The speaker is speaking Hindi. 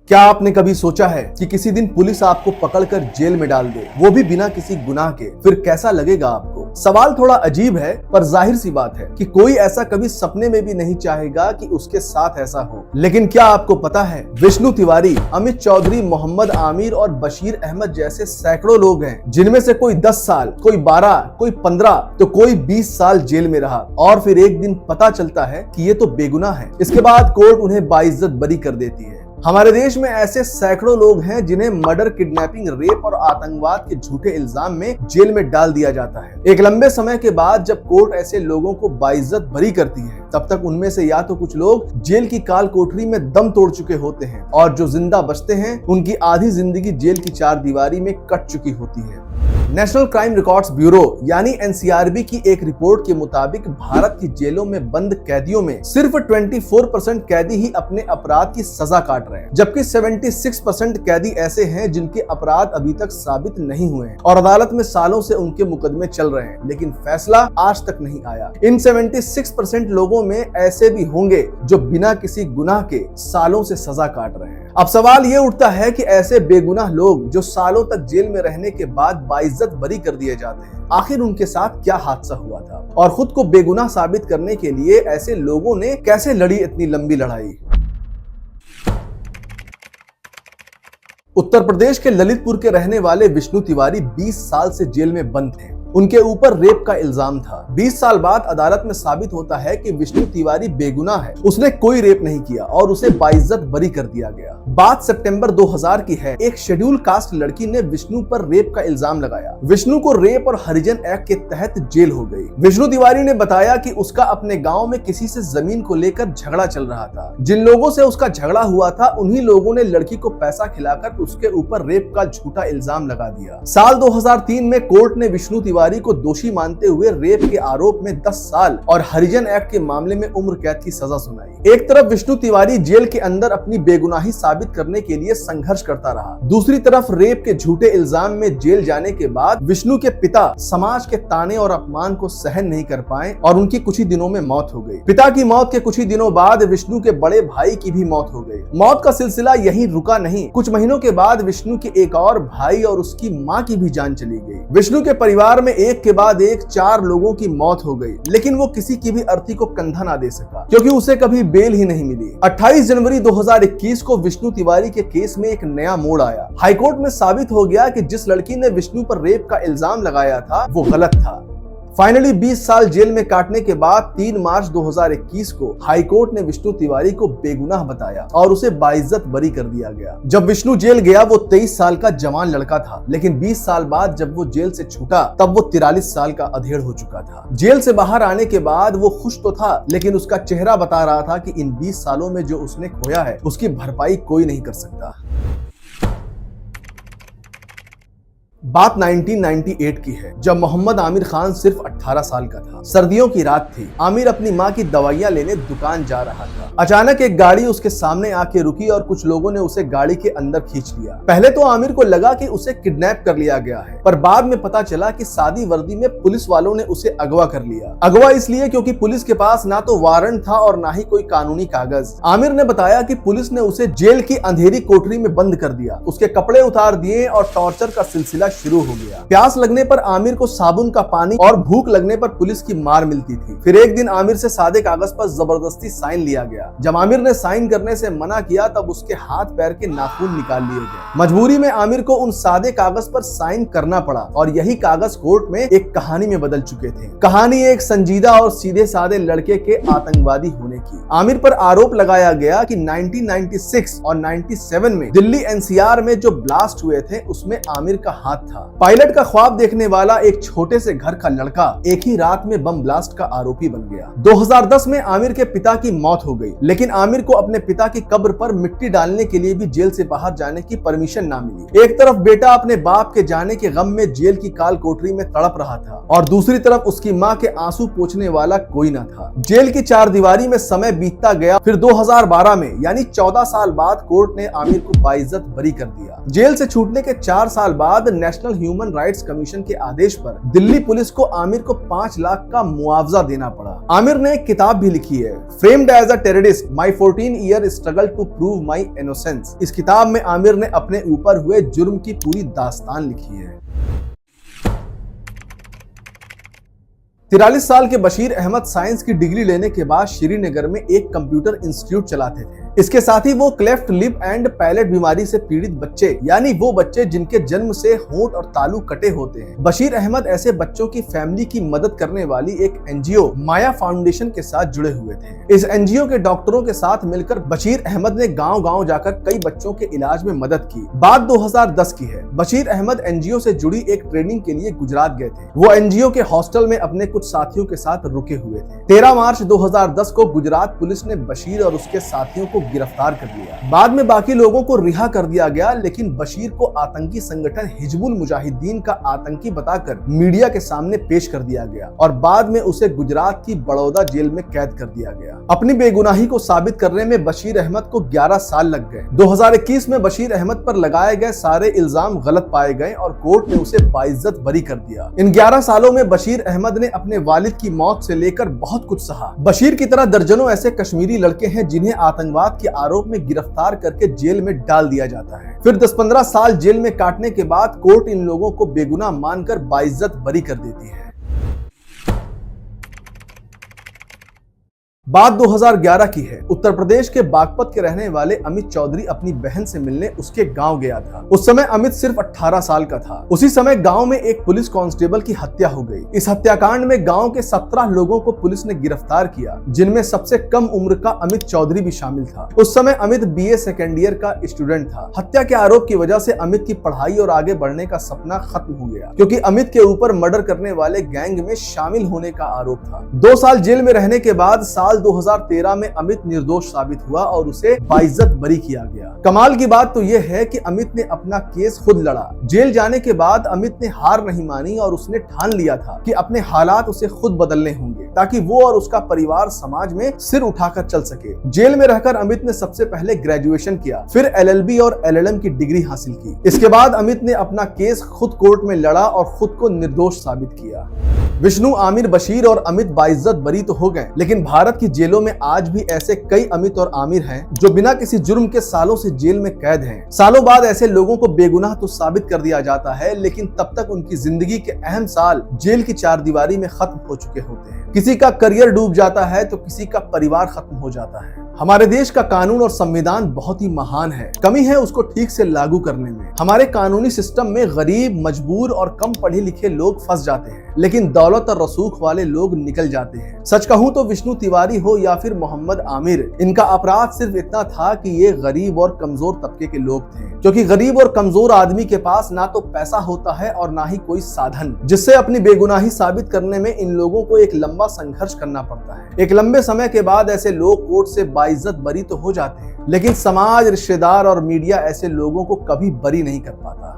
क्या आपने कभी सोचा है कि किसी दिन पुलिस आपको पकड़कर जेल में डाल दे, वो भी बिना किसी गुनाह के? फिर कैसा लगेगा आपको? सवाल थोड़ा अजीब है, पर जाहिर सी बात है कि कोई ऐसा कभी सपने में भी नहीं चाहेगा कि उसके साथ ऐसा हो। लेकिन क्या आपको पता है, विष्णु तिवारी, अमित चौधरी, मोहम्मद आमिर और बशीर अहमद जैसे सैकड़ों लोग हैं जिनमें से कोई 10 साल, कोई 12, कोई 15 तो कोई 20 साल जेल में रहा और फिर एक दिन पता चलता है कि ये तो बेगुनाह है। इसके बाद कोर्ट उन्हें बाइज्जत बरी कर देती है। हमारे देश में ऐसे सैकड़ों लोग हैं जिन्हें मर्डर, किडनैपिंग, रेप और आतंकवाद के झूठे इल्जाम में जेल में डाल दिया जाता है। एक लंबे समय के बाद जब कोर्ट ऐसे लोगों को बाइज्जत बरी करती है, तब तक उनमें से या तो कुछ लोग जेल की काल कोठरी में दम तोड़ चुके होते हैं और जो जिंदा बचते हैं उनकी आधी जिंदगी जेल की चार दीवारी में कट चुकी होती है। नेशनल क्राइम रिकॉर्ड्स ब्यूरो यानी एनसीआरबी की एक रिपोर्ट के मुताबिक भारत की जेलों में बंद कैदियों में सिर्फ 24% कैदी ही अपने अपराध की सजा काट रहे हैं, जबकि 76% कैदी ऐसे हैं जिनके अपराध अभी तक साबित नहीं हुए हैं और अदालत में सालों से उनके मुकदमे चल रहे हैं, लेकिन फैसला आज तक नहीं आया। इन 76% लोगों में ऐसे भी होंगे जो बिना किसी गुनाह के सालों से सजा काट रहे हैं। अब सवाल ये उठता है कि ऐसे बेगुनाह लोग जो सालों तक जेल में रहने के बाद बाइज्जत बरी कर दिए जाते हैं, आखिर उनके साथ क्या हादसा हुआ था और खुद को बेगुनाह साबित करने के लिए ऐसे लोगों ने कैसे लड़ी इतनी लंबी लड़ाई? उत्तर प्रदेश के ललितपुर के रहने वाले विष्णु तिवारी 20 साल से जेल में बंद थे। उनके ऊपर रेप का इल्जाम था। 20 साल बाद अदालत में साबित होता है कि विष्णु तिवारी बेगुनाह है, उसने कोई रेप नहीं किया और उसे बाइज्जत बरी कर दिया गया। बात सितंबर 2000 की है। एक शेड्यूल कास्ट लड़की ने विष्णु पर रेप का इल्जाम लगाया। विष्णु को रेप और हरिजन एक्ट के तहत जेल हो गई। विष्णु तिवारी ने बताया कि उसका अपने गाँव में किसी से जमीन को लेकर झगड़ा चल रहा था। जिन लोगों से उसका झगड़ा हुआ था उन्हीं लोगों ने लड़की को पैसा खिलाकर उसके ऊपर रेप का झूठा इल्जाम लगा दिया। साल 2003 में कोर्ट ने विष्णु तिवारी को दोषी मानते हुए रेप के आरोप में 10 साल और हरिजन एक्ट के मामले में उम्र कैद की सजा सुनाई। एक तरफ विष्णु तिवारी जेल के अंदर अपनी बेगुनाही साबित करने के लिए संघर्ष करता रहा, दूसरी तरफ रेप के झूठे इल्जाम में जेल जाने के बाद विष्णु के पिता समाज के ताने और अपमान को सहन नहीं कर पाए और उनकी कुछ ही दिनों में मौत हो गई। पिता की मौत के कुछ ही दिनों बाद विष्णु के बड़े भाई की भी मौत हो गई। मौत का सिलसिला यहीं रुका नहीं, कुछ महीनों के बाद विष्णु के एक और भाई और उसकी माँ की भी जान चली गई। विष्णु के परिवार में एक के बाद एक 4 लोगों की मौत हो गई, लेकिन वो किसी की भी अर्थी को कंधा ना दे सका क्योंकि उसे कभी बेल ही नहीं मिली। 28 जनवरी 2021 को विष्णु तिवारी के केस में एक नया मोड़ आया। हाईकोर्ट में साबित हो गया कि जिस लड़की ने विष्णु पर रेप का इल्जाम लगाया था वो गलत था। फाइनली 20 साल जेल में काटने के बाद 3 मार्च 2021 को हाईकोर्ट ने विष्णु तिवारी को बेगुनाह बताया और उसे बाइज्जत बरी कर दिया गया। जब विष्णु जेल गया वो 23 साल का जवान लड़का था, लेकिन 20 साल बाद जब वो जेल से छूटा तब वो 43 साल का अधेड़ हो चुका था। जेल से बाहर आने के बाद वो खुश तो था, लेकिन उसका चेहरा बता रहा था कि इन 20 सालों में जो उसने खोया है उसकी भरपाई कोई नहीं कर सकता। बात 1998 की है, जब मोहम्मद आमिर खान सिर्फ 18 साल का था। सर्दियों की रात थी। आमिर अपनी माँ की दवाइयाँ लेने दुकान जा रहा था। अचानक एक गाड़ी उसके सामने आके रुकी और कुछ लोगों ने उसे गाड़ी के अंदर खींच लिया। पहले तो आमिर को लगा कि उसे किडनैप कर लिया गया है, पर बाद में पता चला कि सादी वर्दी में पुलिस वालों ने उसे अगवा कर लिया। अगवा इसलिए क्योंकि पुलिस के पास ना तो वारंट था और ना ही कोई कानूनी कागज। आमिर ने बताया कि पुलिस ने उसे जेल की अंधेरी कोठरी में बंद कर दिया, उसके कपड़े उतार दिए और टॉर्चर का सिलसिला शुरू हो गया। प्यास लगने पर आमिर को साबुन का पानी और भूख लगने पर पुलिस की मार मिलती थी। फिर एक दिन आमिर से सादे कागज पर जबरदस्ती साइन लिया गया। जब आमिर ने साइन करने से मना किया तब उसके हाथ पैर के नाखून निकाल लिए गए। मजबूरी में आमिर को उन सादे कागज पर साइन करना पड़ा और यही कागज कोर्ट में एक कहानी में बदल चुके थे। कहानी एक संजीदा और सीधे सादे लड़के के आतंकवादी होने की। आमिर पर आरोप लगाया गया कि 1996 और 97 में दिल्ली एनसीआर में जो ब्लास्ट हुए थे उसमें आमिर का हाथ था। पायलट का ख्वाब देखने वाला एक छोटे से घर का लड़का एक ही रात में बम ब्लास्ट का आरोपी बन गया। 2010 में आमिर के पिता की मौत हो गई, लेकिन आमिर को अपने पिता की कब्र पर मिट्टी डालने के लिए भी जेल से बाहर जाने की परमिशन ना मिली। एक तरफ बेटा अपने बाप के जाने के गम में जेल की काल कोठरी में तड़प रहा था और दूसरी तरफ उसकी माँ के आंसू पोंछने वाला कोई न था। जेल की चार दीवारी में समय बीतता गया। फिर 2012 में यानी 14 साल बाद कोर्ट ने आमिर को बाइज्जत बरी कर दिया। जेल से छूटने के 4 साल बाद national national human rights commission के आदेश पर दिल्ली पुलिस को आमिर को 5 लाख का मुआवजा देना पड़ा। आमिर ने एक किताब भी लिखी है, framed as a terrorist my 14 year struggle to prove my innocence. इस किताब में आमिर ने अपने ऊपर हुए जुर्म की पूरी दास्तान लिखी है। 43 साल के बशीर अहमद साइंस की डिग्री लेने के बाद श्रीनगर में एक कंप्यूटर इंस्टीट्यूट चलाते थे। इसके साथ ही वो क्लेफ्ट लिप एंड पैलेट बीमारी से पीड़ित बच्चे, यानी वो बच्चे जिनके जन्म से होंठ और तालू कटे होते हैं, बशीर अहमद ऐसे बच्चों की फैमिली की मदद करने वाली एक एनजीओ माया फाउंडेशन के साथ जुड़े हुए थे। इस एनजीओ के डॉक्टरों के साथ मिलकर बशीर अहमद ने गाँव-गाँव जाकर कई बच्चों के इलाज में मदद की। बात 2010 की है। बशीर अहमद एनजीओ से जुड़ी एक ट्रेनिंग के लिए गुजरात गए थे। वो एनजीओ के हॉस्टल में अपने कुछ साथियों के साथ रुके हुए थे। 13 मार्च 2010 को गुजरात पुलिस ने बशीर और उसके साथियों को गिरफ्तार कर लिया। बाद में बाकी लोगों को रिहा कर दिया गया, लेकिन बशीर को आतंकी संगठन हिजबुल मुजाहिदीन का आतंकी बताकर मीडिया के सामने पेश कर दिया गया और बाद में उसे गुजरात की बड़ौदा जेल में कैद कर दिया गया। अपनी बेगुनाही को साबित करने में बशीर अहमद को 11 साल लग गए। 2021 में बशीर अहमद पर लगाए गए सारे इल्जाम गलत पाए गए और कोर्ट ने उसे बाइज्जत बरी कर दिया। इन 11 सालों में बशीर अहमद ने अपने वालिद की मौत से लेकर बहुत कुछ सहा। बशीर की तरह दर्जनों ऐसे कश्मीरी लड़के हैं जिन्हें आतंकवाद के आरोप में गिरफ्तार करके जेल में डाल दिया जाता है। फिर 10-15 साल जेल में काटने के बाद कोर्ट इन लोगों को बेगुनाह मानकर बाइज्जत बरी कर देती है। बात 2011 की है। उत्तर प्रदेश के बागपत के रहने वाले अमित चौधरी अपनी बहन से मिलने उसके गांव गया था। उस समय अमित सिर्फ 18 साल का था। उसी समय गांव में एक पुलिस कांस्टेबल की हत्या हो गई। इस हत्याकांड में गांव के 17 लोगों को पुलिस ने गिरफ्तार किया, जिनमें सबसे कम उम्र का अमित चौधरी भी शामिल था। उस समय अमित BA सेकेंड ईयर का स्टूडेंट था। हत्या के आरोप की वजह से अमित की पढ़ाई और आगे बढ़ने का सपना खत्म हो गया, क्योंकि अमित के ऊपर मर्डर करने वाले गैंग में शामिल होने का आरोप था। 2 साल जेल में रहने के बाद साल 2013 में अमित निर्दोष साबित हुआ और उसे बाइज्जत बरी किया गया। कमाल की बात तो यह है कि अमित ने अपना केस खुद लड़ा। जेल जाने के बाद अमित ने हार नहीं मानी और उसने ठान लिया था कि अपने हालात उसे खुद बदलने होंगे, ताकि वो और उसका परिवार समाज में सिर उठाकर चल सके। जेल में रहकर अमित ने सबसे पहले ग्रेजुएशन किया, फिर LLB और LLM की डिग्री हासिल की। इसके बाद अमित ने अपना केस खुद कोर्ट में लड़ा और खुद को निर्दोष साबित किया। विष्णु, आमिर, बशीर और अमित बाइज्जत बरी तो हो गए, लेकिन भारत की जेलों में आज भी ऐसे कई अमित और आमिर हैं जो बिना किसी जुर्म के सालों से जेल में कैद हैं। सालों बाद ऐसे लोगों को बेगुनाह तो साबित कर दिया जाता है, लेकिन तब तक उनकी जिंदगी के अहम साल जेल की चारदीवारी में खत्म हो चुके होते हैं। किसी का करियर डूब जाता है तो किसी का परिवार खत्म हो जाता है। हमारे देश का कानून और संविधान बहुत ही महान है। कमी है उसको ठीक से लागू करने में। हमारे कानूनी सिस्टम में गरीब, मजबूर और कम पढ़े लिखे लोग फंस जाते हैं, लेकिन दौलत और रसूख वाले लोग निकल जाते हैं। सच कहूं तो विष्णु तिवारी हो या फिर मोहम्मद आमिर, इनका अपराध सिर्फ इतना था कि ये गरीब और कमजोर तबके के लोग थे, क्योंकि गरीब और कमजोर आदमी के पास ना तो पैसा होता है और ना ही कोई साधन, जिससे अपनी बेगुनाही साबित करने में इन लोगों को एक लंबा संघर्ष करना पड़ता है। एक लंबे समय के बाद ऐसे लोग कोर्ट से बाइज्जत बरी तो हो जाते हैं, लेकिन समाज, रिश्तेदार और मीडिया ऐसे लोगों को कभी बरी नहीं कर पाता।